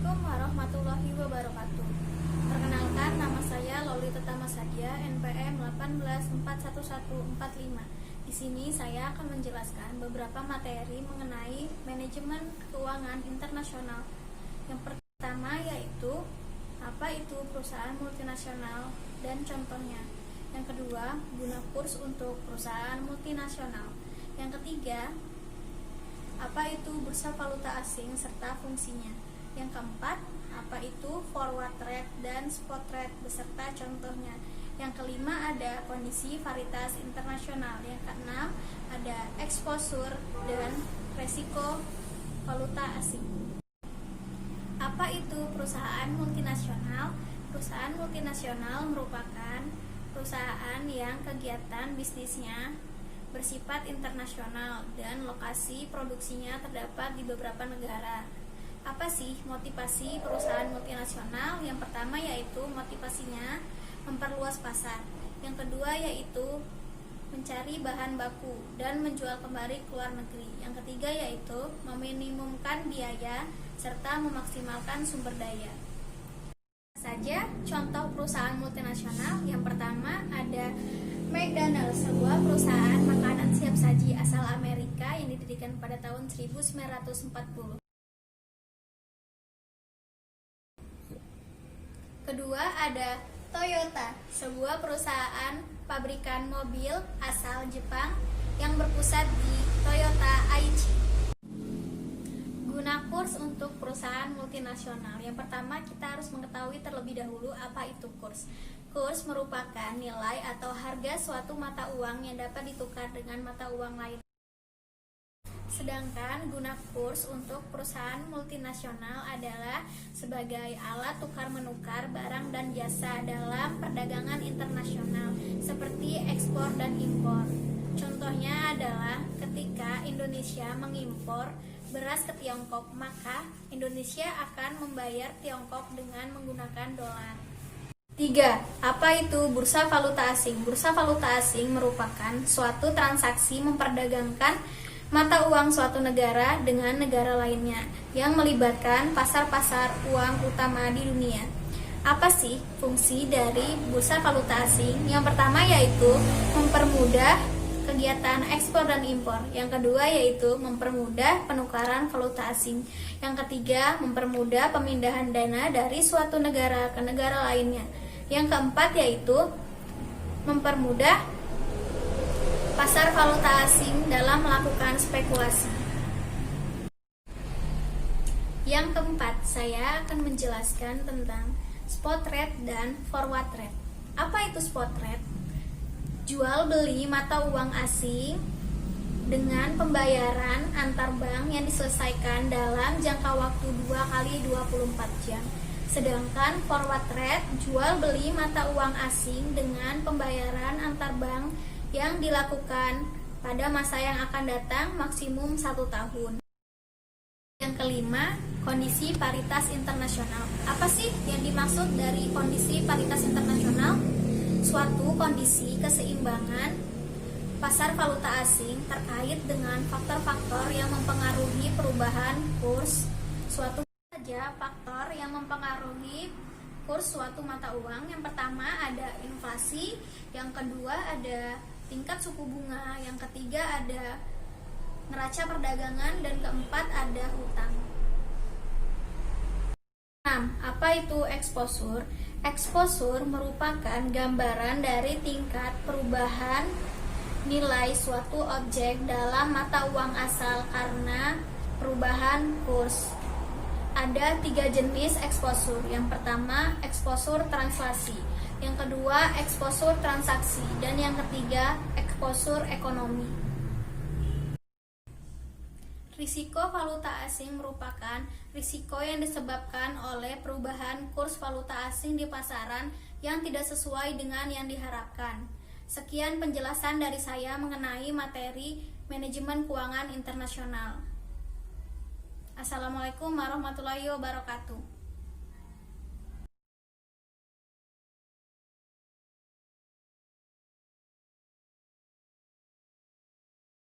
Assalamualaikum warahmatullahi wabarakatuh. Perkenalkan, nama saya Lolita Tamasadia, NPM 1841145. Di sini saya akan menjelaskan beberapa materi mengenai manajemen keuangan internasional. Yang pertama yaitu apa itu perusahaan multinasional dan contohnya. Yang kedua, guna kurs untuk perusahaan multinasional. Yang ketiga, apa itu bursa valuta asing serta fungsinya. Yang keempat, apa itu forward rate dan spot rate beserta contohnya. Yang kelima, ada kondisi paritas internasional. Yang keenam, ada exposure dan resiko valuta asing. Apa itu perusahaan multinasional? Perusahaan multinasional merupakan perusahaan yang kegiatan bisnisnya bersifat internasional dan lokasi produksinya terdapat di beberapa negara. Apa sih motivasi perusahaan multinasional? Yang pertama yaitu motivasinya memperluas pasar. Yang kedua yaitu mencari bahan baku dan menjual kembali ke luar negeri. Yang ketiga yaitu meminimumkan biaya serta memaksimalkan sumber daya. Saja contoh perusahaan multinasional. Yang pertama ada McDonald's, sebuah perusahaan makanan siap saji asal Amerika yang didirikan pada tahun 1940. Kedua ada Toyota, sebuah perusahaan pabrikan mobil asal Jepang yang berpusat di Toyota Aichi. Guna kurs untuk perusahaan multinasional. Yang pertama kita harus mengetahui terlebih dahulu apa itu kurs. Kurs merupakan nilai atau harga suatu mata uang yang dapat ditukar dengan mata uang lain. Sedangkan guna kurs untuk perusahaan multinasional adalah sebagai alat tukar-menukar barang dan jasa dalam perdagangan internasional seperti ekspor dan impor. Contohnya adalah ketika Indonesia mengimpor beras ke Tiongkok, maka Indonesia akan membayar Tiongkok dengan menggunakan dolar. 3. Apa itu bursa valuta asing? Bursa valuta asing merupakan suatu transaksi memperdagangkan mata uang suatu negara dengan negara lainnya yang melibatkan pasar-pasar uang utama di dunia. Apa sih fungsi dari bursa valuta asing? Yang pertama yaitu mempermudah kegiatan ekspor dan impor. Yang kedua yaitu mempermudah penukaran valuta asing. Yang ketiga, mempermudah pemindahan dana dari suatu negara ke negara lainnya. Yang keempat yaitu mempermudah pasar valuta asing dalam melakukan spekulasi. Yang keempat, saya akan menjelaskan tentang spot rate dan forward rate. Apa itu spot rate? Jual beli mata uang asing dengan pembayaran antar bank yang diselesaikan dalam jangka waktu 2x24 jam. Sedangkan forward rate jual beli mata uang asing dengan pembayaran antar bank yang dilakukan pada masa yang akan datang maksimum 1 tahun. Yang kelima, kondisi paritas internasional. Apa sih yang dimaksud dari kondisi paritas internasional? Suatu kondisi keseimbangan pasar valuta asing terkait dengan faktor-faktor yang mempengaruhi perubahan kurs suatu saja faktor yang mempengaruhi kurs suatu mata uang. Yang pertama ada inflasi, yang kedua ada tingkat suku bunga, yang ketiga ada neraca perdagangan, dan keempat ada hutang. 6. Apa itu exposure? Exposure merupakan gambaran dari tingkat perubahan nilai suatu objek dalam mata uang asal karena perubahan kurs. Ada 3 jenis exposure. Yang pertama exposure translasi, yang kedua exposure transaksi, dan yang ketiga exposure ekonomi. Risiko valuta asing merupakan risiko yang disebabkan oleh perubahan kurs valuta asing di pasaran yang tidak sesuai dengan yang diharapkan. Sekian penjelasan dari saya mengenai materi manajemen keuangan internasional. Assalamualaikum warahmatullahi wabarakatuh.